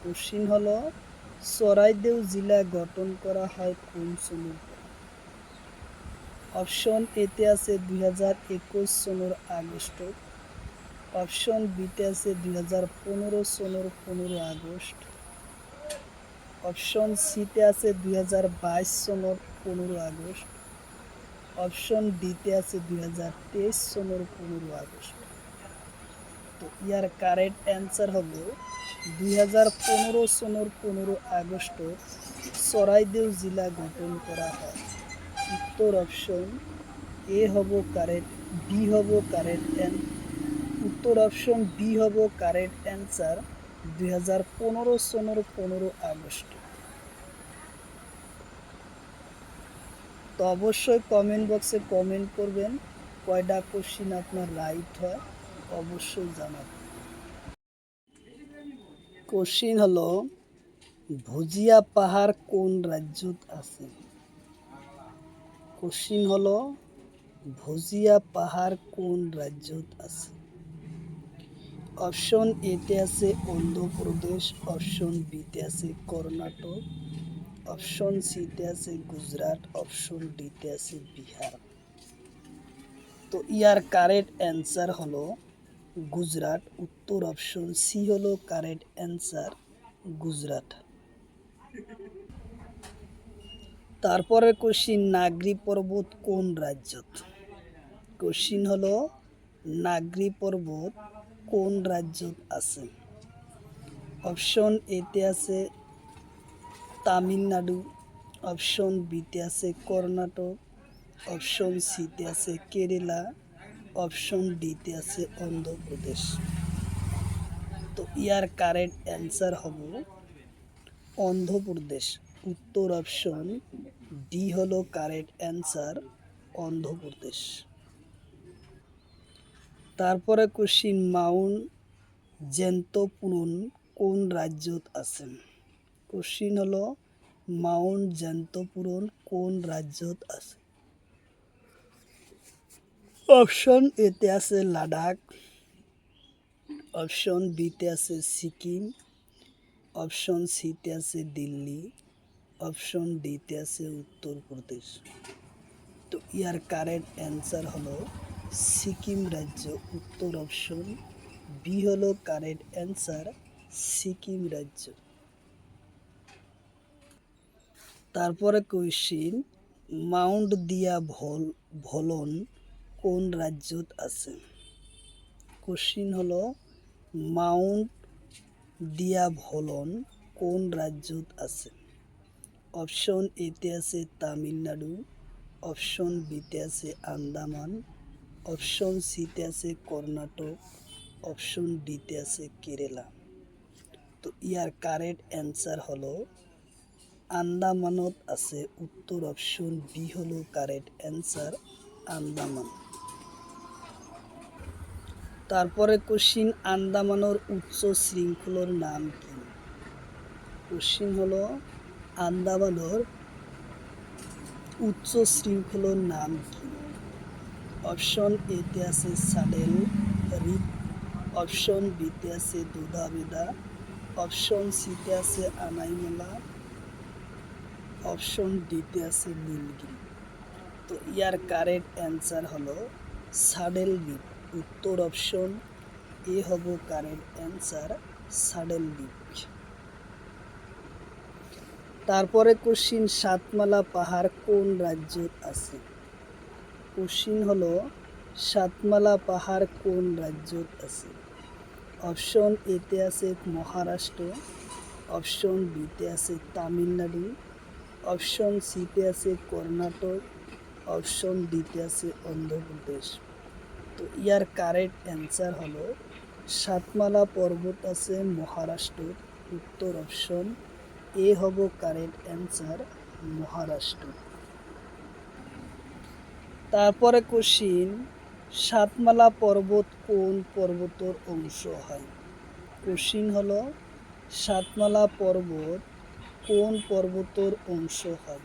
কোশ্চিন হলো চরাইদেও জেলা গঠন করা হয় কোন সনের পরা? অপশন এতে আছে 2021 সনের আগস্ট, অপশন বিতে আছে 2015 সনের 15 আগস্ট, অপশন সিতে আছে 2022 সনের 15 আগস্ট, অপশন ডিতে আছে 2023 সনের 15 আগস্ট। তো ইয়ার কারেক্ট অ্যান্সার হবে 2015 সনের 15 আগস্ট চরাইদেও জেলা গঠন করা হয়। উত্তর অপশন এ হব কারেক্ট, বি হব কারেক্ট উত্তর অপশন বি হব কারেক্ট অ্যান্সার 2015 সনের 15 আগস্ট। তো অবশ্যই কমেন্ট বক্সে কমেন্ট করবেন কয়টা কোশ্চিন আপনার রাইট হয়, অবশ্যই জানাবেন। কোশ্চিন হলো ভুজিয়া পাহাড় কোন রাজ্যত আছে? কোশ্চিন হলো ভুজিয়া পাহাড় কোন রাজ্যত আছে? অপশন এতে আছে অন্ধ্রপ্রদেশ, অপশন বিতে আছে কর্ণাটক, অপশন সিতে আছে গুজরাট, অপশন ডিতে আছে বিহার। তো ইয়ার কারেক্ট অ্যান্সার হলো গুজরাট। উত্তর অপশন সি হলো কারেক্ট অ্যান্সার, গুজরাট। তারপরে কোশ্চিন, নাগরি পর্বত কোন রাজ্যত? কোশ্চিন হলো নাগরি পর্বত কোন রাজ্যত আছে? অপশন এতে আছে তামিলনাড়ু, অপশন বিতে আছে কর্ণাটক, অপশন সিতে আছে কেরালা, অপশন ডিতে আছে অন্ধ্রপ্রদেশ। তো ইয়ার কারেক্ট অ্যান্সার হব অন্ধ্রপ্রদেশ। উত্তর অপশন ডি হলো কারেক্ট অ্যান্সার, অন্ধ্রপ্রদেশ। তারপরে কোশ্চিন, মাউন্ট জেন্টপুরন কোন রাজ্যত আছে? কোশ্চিন হলো মাউন্ট জেন্টপুরন কোন রাজ্যত আছে? অপশন এতে আছে লাদাখ, অপশন বিতে আছে সিকিম, অপশন সিতে আছে দিল্লি, অপশন ডিতে আছে উত্তরপ্রদেশ। তো ইয়ার কারেক্ট অ্যান্সার হলো সিকিম রাজ্য। উত্তর অপশন বি হলো কারেক্ট অ্যান্সার, সিকিম রাজ্য। তারপরে কোশ্চিন, মাউন্ট দিয়া ভলন কোন রাজ্যত আছে? কোশ্চিন হলো মাউন্ট দিয়া ভলন কোন রাজ্যত আছে? অপশন এতে আছে তামিলনাড়ু, অপশন বিতে আছে আন্দামান, অপশন সিতে আছে কর্ণাটক, অপশন ডিতে আছে কেরালা। তো ইয়ার কারেক্ট অ্যান্সার হলো আন্দামানত আছে। উত্তর অপশন বি হলো কারেক্ট অ্যান্সার, আন্দামান। তারপরে কোশ্চিন, আন্দামানের উচ্চ শৃঙ্খলার নাম কি? কোশ্চিন হলো আন্দামানের উচ্চ শৃঙ্খলার নাম কি? অপশন এতে আছে সাডেল রিপ, অপশন বিতে আছে দুধাবেদা, অপশন সিতে আছে আনাইমালা, অপশন ডিতে আছে নীলগিরি। তো ইয়ার কারেক্ট অ্যান্সার হলো সাডেল রিপ। উত্তর অপশন এ হব কারেক্ট অ্যান্সার, সাডেন লিপ। তারপরে কোশ্চিন, সাতমালা পাহাড় কোন রাজ্যত আছে? কোশ্চিন হলো সাতমালা পাহাড় কোন রাজ্যত আছে? অপশন এতে আছে মহারাষ্ট্র, অপশন বিতে আছে তামিলনাড়ু, অপশন সিতে আছে কর্ণাটক, অপশন ডিতে আছে অন্ধ্রপ্রদেশ। তো ইয়ার কারেক্ট অ্যান্সার হলো সাতমালা পর্বত আছে মহারাষ্ট্র। উত্তর অপশন এ হব কারেক্ট অ্যান্সার, মহারাষ্ট্র। তারপরে কোশ্চিন, সাতমালা পর্বত কোন পর্বতের অংশ হয়? কোশ্চিন হলো সাতমালা পর্বত কোন পর্বতের অংশ হয়?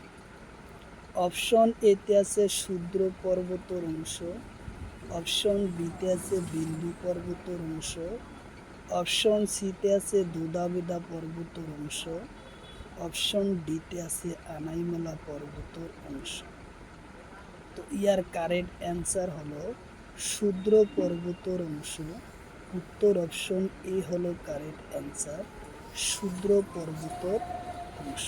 অপশন এতে আছে শূদ্র পর্বতের অংশ, অপশন বিতে আছে বিন্দু পর্বতের অংশ, অপশন সিতে আছে দুধাবেদা পর্বতের অংশ, অপশন ডিতে আছে আনাইমালা পর্বতের অংশ। তো ইয়ার কারেক্ট অ্যান্সার হলো শূদ্র পর্বতের অংশ। উত্তর অপশন এ হলো কারেক্ট অ্যান্সার, শূদ্র পর্বতের অংশ।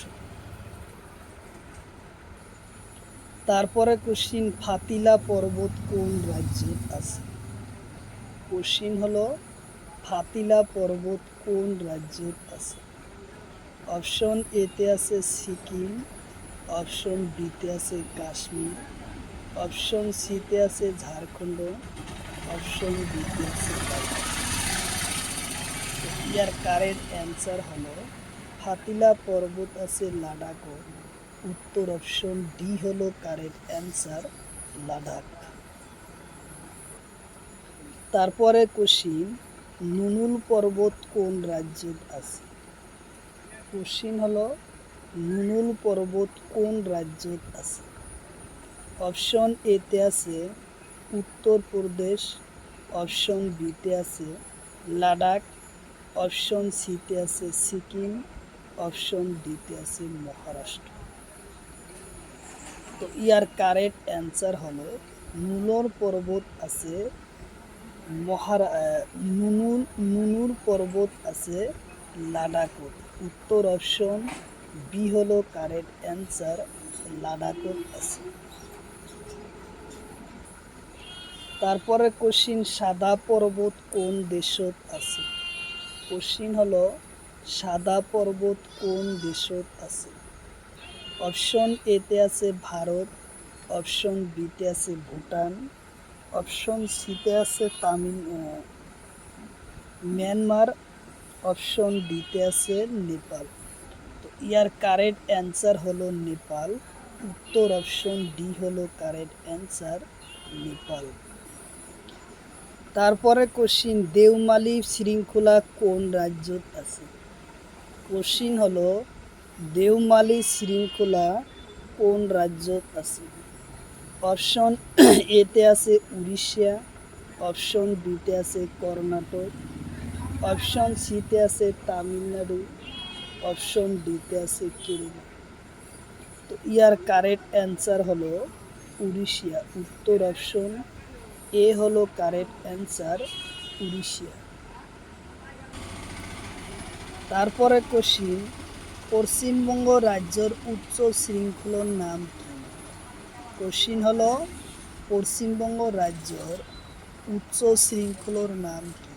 তারপরে কোশ্চিন, ফাতিলা পর্বত কোন রাজ্যে আছে? কোশ্চিন হলো ফাতিলা পর্বত কোন রাজ্যে আছে? অপশন এতে আছে সিকিম, অপশন বিতে আছে কাশ্মীর, অপশন সিতে আছে ঝাড়খণ্ড, অপশন ডিতে আছে ইয়ার কারেক্ট অ্যান্সার হলো ফাতিলা পর্বত আছে লাদাখ। উত্তর অপশন ডি হলো কারেক্ট অ্যান্সার, লাদাখ। তারপরে কোশ্চিন, নুনুল পর্বত কোন রাজ্যে আছে? কোশ্চিন হলো নুনুল পর্বত কোন রাজ্যে আছে? অপশন এতে আছে উত্তরপ্রদেশ, অপশন বিতে আছে লাদাখ, অপশন সিতে আছে সিকিম, অপশন ডিতে আছে মহারাষ্ট্র। তো ইয়ার কারেক্ট অ্যান্সার হলো নুনুল পর্বত আছে নুনুল পর্বত আছে লাদাখত। উত্তর অপশন বি হলো কারেক্ট অ্যান্সার, লাদাখত আছে। তারপরে কোশ্চিন, সাদা পর্বত কোন দেশত আছে? কোশ্চিন হলো সাদা পর্বত কোন দেশত আছে? অপশন এতে আছে ভারত, অপশন বিতে আছে ভুটান, অপশন সিতে আছে মিয়ানমার, অপশন ডিতে আছে নেপাল। তো ইয়ার কারেক্ট অ্যান্সার হলো নেপাল। উত্তর অপশন ডি হলো কারেক্ট অ্যান্সার, নেপাল। তারপরে কোশ্চিন, দেওমালি শৃঙ্খলা কোন রাজ্যত আছে? কোশ্চিন হলো দেওমালি শৃঙ্খলা কোন রাজ্যত আছে? অপশন এতে আছে উড়িষ্যা, অপশন বিতে আছে কর্ণাটক, অপশন সিতে আছে তামিলনাড়ু, অপশন ডিতে আছে কেরালা। তো ইয়ার কারেক্ট অ্যান্সার হলো উড়িষ্যা। উত্তর অপশন এ হলো কারেক্ট অ্যান্সার, উড়িষ্যা। তারপরে কোশ্চিন, পশ্চিমবঙ্গ রাজ্যের উচ্চ শৃঙ্খলার নাম কি? কোশ্চিন হলো পশ্চিমবঙ্গ রাজ্যের উচ্চ শৃঙ্খলার নাম কি?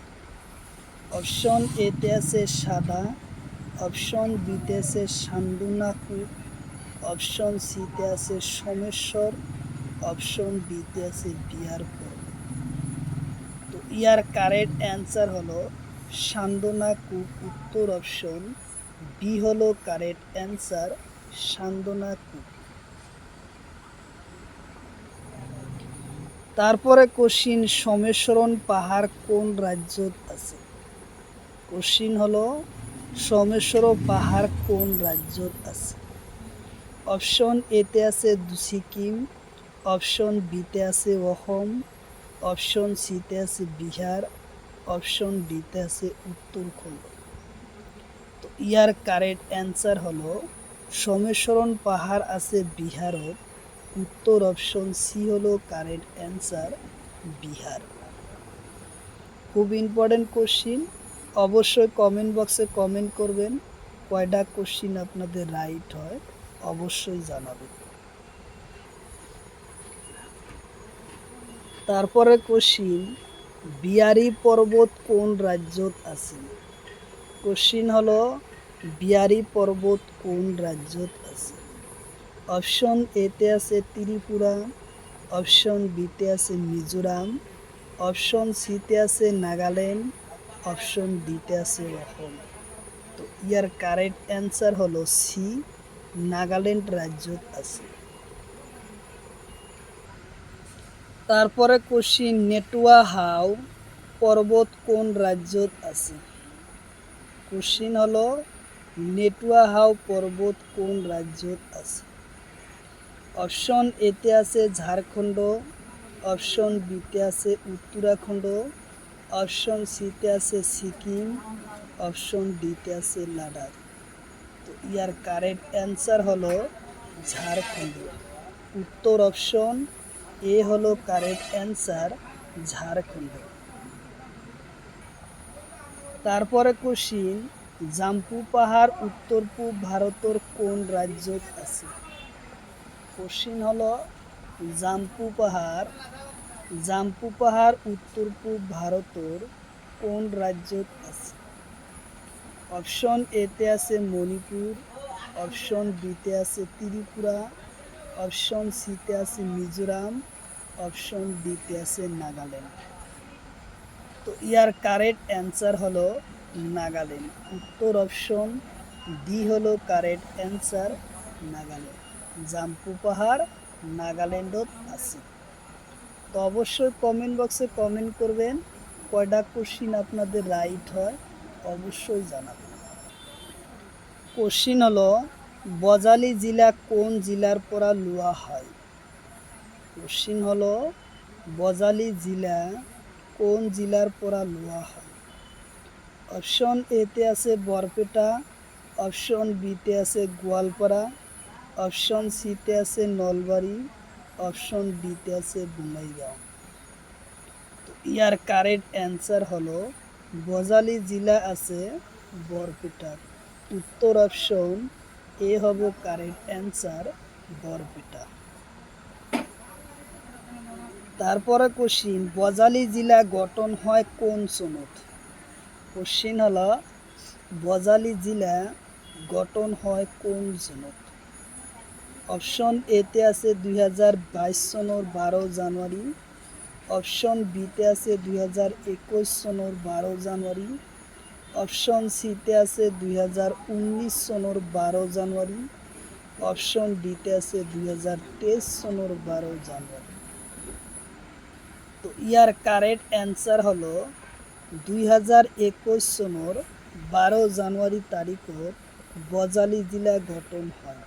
অপশন এতে আছে সাদা, অপশন বিতে আছে সান্দুনাকু, অপশন সিতে আছে সোমেশ্বর, অপশন ডিতে আছে বিহার পর্বত। তো ইয়ার কারেক্ট অ্যান্সার হলো সান্দনাকু। উত্তর অপশন বি হলো কারেক্ট অ্যান্সার, সান্দনাকু। তারপরে কোশ্চিন, সোমেশ্বরন পাহাড় কোন রাজ্যত আছে? কোশ্চিন হলো সোমেশ্বর পাহাড় কোন রাজ্যত আছে? অপশন এতে আছে সিকিম, অপশন বিতে আছে অসম, অপশন সিতে আছে বিহার, অপশন ডিতে আছে উত্তরাখণ্ড। তো ইয়ার কারেক্ট অ্যান্সার হলো সোমেশ্বরন পাহাড় আছে বিহারত। উত্তর অপশন সি হলো কারেক্ট অ্যান্সার, বিহার। খুব ইম্পর্টেন্ট কোশ্চিন, অবশ্যই কমেন্ট বক্সে কমেন্ট করবেন, কয়টা কোশ্চিন আপনাদের রাইট হয় অবশ্যই জানাবেন। তারপরে কোশ্চিন, বিয়ারি পর্বত কোন রাজ্যত আছে? কোশ্চিন হলো বিয়ারি পর্বত কোন রাজ্যত আছে? অপশন এতে আছে ত্রিপুরা, অপশন বিতে আছে মিজোরাম, অপশন সিতে আছে নাগাল্যান্ড, অপশন ডিতে আছে অসম। তো ইয়ার কারেক্ট অ্যান্সার হলো সি, নাগাল্যান্ড রাজ্যত আছে। তারপরে কোশ্চিন, নেটুয়া হাউ পর্বত কোন রাজ্যত আছে? কোশ্চিন হলো নেটুয়া হাউ পর্বত কোন রাজ্যত আছে? অপশন এতে আছে ঝাড়খণ্ড, অপশন বিতে আছে উত্তরাখণ্ড, অপশন সিতে আছে সিকিম, অপশন ডিতে আছে লাদাখ। তো ইয়ার কারেক্ট অ্যান্সার হলো ঝাড়খণ্ড। উত্তর অপশন এ হলো কারেক্ট অ্যান্সার, ঝাড়খণ্ড। তারপরে কোশ্চিন, জাম্পু পাহাড় উত্তর পূব ভারতের কোন রাজ্যত আছে? কোশ্চিন হলো জাম্পু পাহাড় উত্তর পূব ভারতের কোন রাজ্যত আছে? অপশন এতে আছে মণিপুর, অপশন বিতে আছে ত্রিপুরা, অপশন সিতে আছে মিজোরাম, অপশন ডিতে আছে নাগাল্যান্ড। তো ইয়ার কারেক্ট অ্যান্সার হলো নাগাল্যান্ড। উত্তর অপশন ডি হলো কারেক্ট অ্যান্সার, নাগাল্যান্ড। জাম্পু পাহাড় নাগাল্যান্ডত আছে। তো অবশ্যই কমেন্ট বক্সে কমেন্ট করবেন, কয়টা কোশ্চিন আপনাদের রাইট হয় অবশ্যই জানাবেন। কোশ্চিন হলো বজালি জেলা কোন জেলার পরা লওয়া হয়? কোশ্চিন হলো বজালি জেলা কোন জেলার পরা লওয়া হয়? অপশন এতে আছে বরপেটা, অপশন বিতে আছে গোয়ালপাড়া, অপশন সিতে আছে নলবাড়ি, অপশন ডিতে আছে বঙাইগাঁও। তো ইয়ার কারেক্ট অ্যান্সার হলো বজালি জেলা আছে বরপেটা। উত্তর অপশন এ হবে কারেক্ট অ্যান্সার, বরপেটা। তারপরে কোশ্চিন, বজালি জেলা গঠন হয় কোন সনত? কোশ্চিন হলো বজালি জেলা গঠন হয় কোন সনত? অপশন এতে আছে 2022 সনের 12 জানুয়ারি, অপশন বিতে আছে 2021 সনের 12 জানুয়ারি, অপশন সিতে আছে 2019 সনের 12 জানুয়ারি, অপশন ডিতে আছে 2023 সনের 12 জানুয়ারি। তো ইয়ার কারেক্ট অ্যান্সার হলো 2021 সনের 12 জানুয়ারি তারিখত বজালি জেলা গঠন হয়।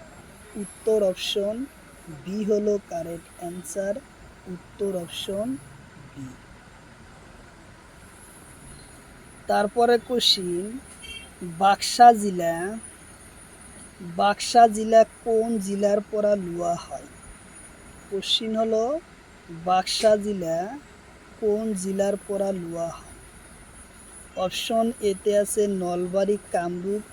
উত্তর অপশন বি হলো কারেক্ট অ্যান্সার, উত্তর অপশন বি। তারপরে কোশ্চিন, বাক্সা জেলা কোন জেলার পরা লওয়া হয়? কোশ্চিন হলো বাক্সা জেলা কোন জেলার পরা লওয়া হয়? অপশন এতে আছে নলবাড়ি কামরূপ,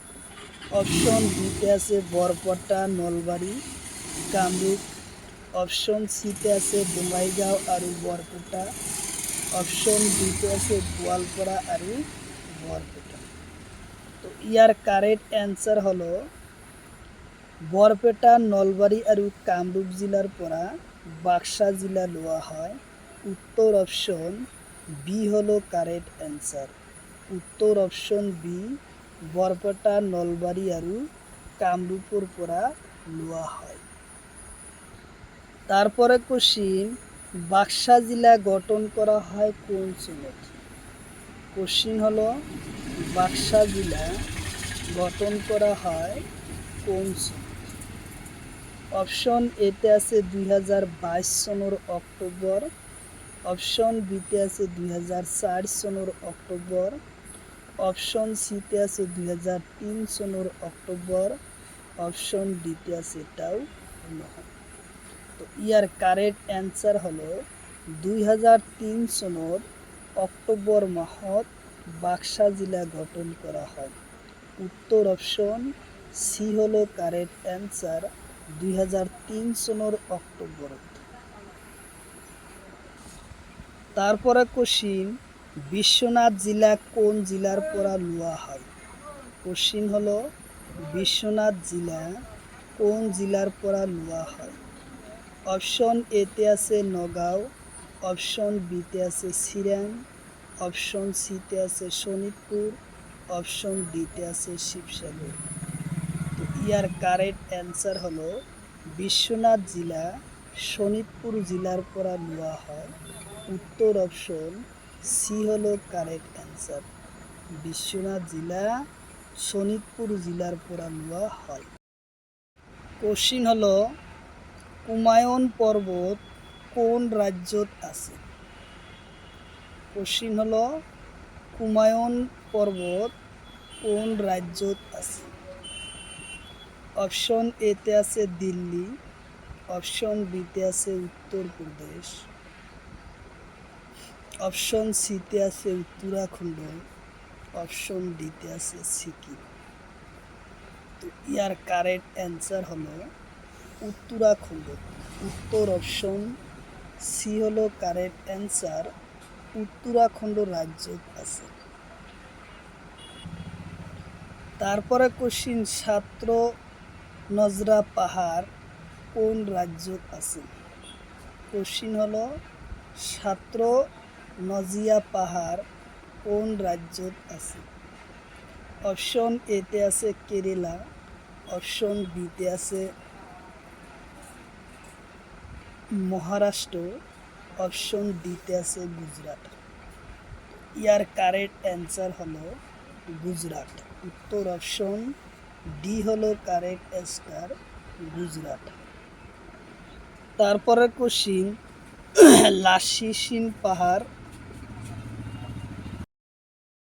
অপশন বিতে আছে বরপেটা নলবাড়ি কামরূপ, অপশন সিতে আছে বঙাইগাঁও আর বরপেটা, অপশন ডিতে আছে গোয়ালপাড়া আর বরপেটা। তো ইয়ার কারেক্ট অ্যান্সার হলো বরপেটা নলবাড়ি আর কামরূপ জেলার পরা বাক্সা জেলা লওয়া হয়। উত্তর অপশন বি হলো কারেক্ট অ্যান্সার। উত্তর অপশন বি, বরপেটা নলবাড়ি আর কামরূপর পরা লওয়া হয়। তারপরে কোশ্চিন, বাক্সা জেলা গঠন করা হয় কোন সনত? কোশ্চিন হলো বাক্সা জেলা গঠন করা হয় কোন সনত? অপশন এতে আছে 2022 সনের অক্টোবর, অপশন বিতে আছে 2004 সনের অক্টোবর, অপশন সিতে আছে 2003 সনের অক্টোবর, অপশন ডিতে আছে এটাও নহয়। তো ইয়ার কারেক্ট অ্যান্সার হলো 2003 সনের অক্টোবর মাহত বাক্সা জেলা গঠন করা হয়? উত্তর অপশন সি হলো কারেক্ট অ্যান্সার 2003 সনের অক্টোবরত। তারপরে কোশ্চিন, বিশ্বনাথ জেলা কোন জেলার পরা লওয়া হয়? কোশ্চিন হলো বিশ্বনাথ জেলা কোন জেলার পরা লওয়া হয়? অপশন এতে আছে নগাঁও, অপশন বিতে আছে চিরাং, অপশন সিতে আছে শোনিতপুর, অপশন ডিতে আছে শিবসাগর। তো ইয়ার কারেক্ট অ্যান্সার হলো বিশ্বনাথ জেলা শোনিতপুর জেলার পরা লওয়া হয়। উত্তর অপশন সি হলো কারেক্ট অ্যান্সার, বিশ্বনাথ জেলা শোনিতপুর জেলার পরা লওয়া হয়। কোশ্চিন হলো কুমায়ুন পর্বত কোন রাজ্যত আছে? কোশ্চিন হলো কুমায়ুন পর্বত কোন রাজ্যত আছে? অপশন এতে আছে দিল্লি, অপশন বিতে আছে উত্তরপ্রদেশ, অপশন সিতে আছে উত্তরাখণ্ড, অপশন ডিতে আছে সিকিম। তো ইয়ার কারেক্ট অ্যান্সার হলো উত্তরাখণ্ড। উত্তর অপশন সি হলো কারেক্ট অ্যান্সার, উত্তরাখণ্ড রাজ্যত আছে। তারপরে কোশ্চিন, ছাত্র নজরা পাহাড় কোন রাজ্যত আছে? কোশ্চিন হলো ছাত্র নজিয়া পাহাড় কোন রাজ্যত আছে? অপশন এতে আছে কেরালা, অপশন বিতে আছে মহারাষ্ট্র, অপশন ডিতে আছে গুজরাট। ইয়ার কারেক্ট অ্যান্সার হলো গুজরাট। উত্তর অপশন ডি হলো কারেক্ট অ্যান্সার, গুজরাট। তারপরে কোশ্চিন, লাসিসিন পাহাড়